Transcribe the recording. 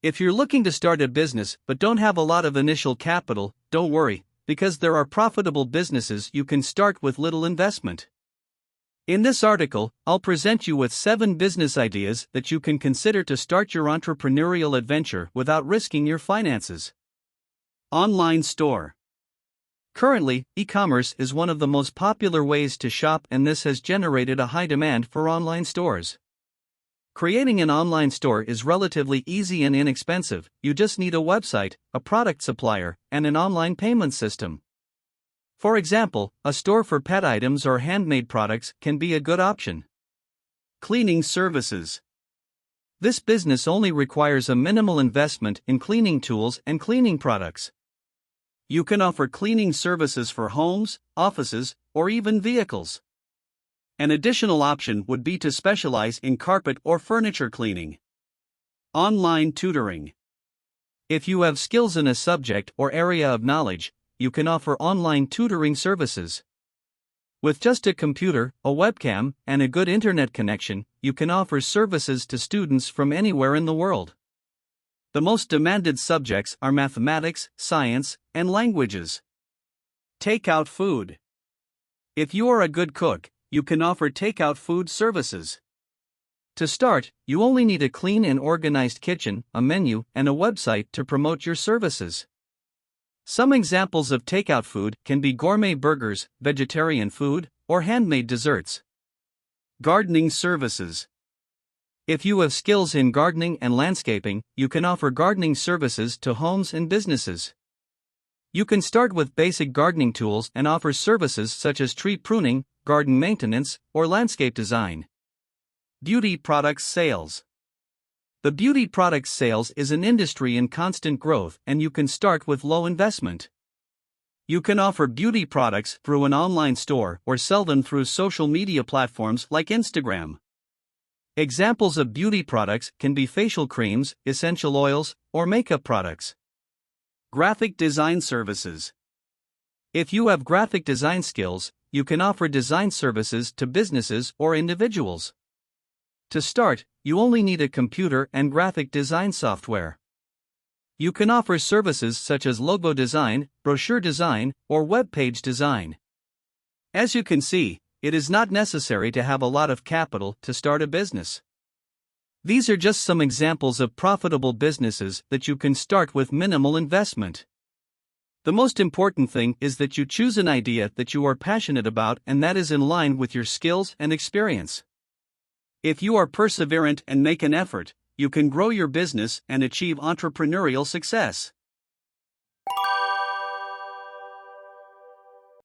If you're looking to start a business but don't have a lot of initial capital, don't worry, because there are profitable businesses you can start with little investment. In this article, I'll present you with 7 business ideas that you can consider to start your entrepreneurial adventure without risking your finances. Online store. Currently, e-commerce is one of the most popular ways to shop, and this has generated a high demand for online stores. Creating an online store is relatively easy and inexpensive. You just need a website, a product supplier, and an online payment system. For example, a store for pet items or handmade products can be a good option. Cleaning services. This business only requires a minimal investment in cleaning tools and cleaning products. You can offer cleaning services for homes, offices, or even vehicles. An additional option would be to specialize in carpet or furniture cleaning. Online tutoring. If you have skills in a subject or area of knowledge, you can offer online tutoring services. With just a computer, a webcam, and a good internet connection, you can offer services to students from anywhere in the world. The most demanded subjects are mathematics, science, and languages. Takeout food. If you are a good cook, you can offer takeout food services. To start, you only need a clean and organized kitchen, a menu, and a website to promote your services. Some examples of takeout food can be gourmet burgers, vegetarian food, or handmade desserts. Gardening services. If you have skills in gardening and landscaping, you can offer gardening services to homes and businesses. You can start with basic gardening tools and offer services such as tree pruning, garden maintenance, or landscape design. Beauty products sales. The beauty products sales is an industry in constant growth, and you can start with low investment. You can offer beauty products through an online store or sell them through social media platforms like Instagram. Examples of beauty products can be facial creams, essential oils, or makeup products. Graphic design services. If you have graphic design skills, you can offer design services to businesses or individuals. To start, you only need a computer and graphic design software. You can offer services such as logo design, brochure design, or web page design. As you can see, it is not necessary to have a lot of capital to start a business. These are just some examples of profitable businesses that you can start with minimal investment. The most important thing is that you choose an idea that you are passionate about and that is in line with your skills and experience. If you are perseverant and make an effort, you can grow your business and achieve entrepreneurial success.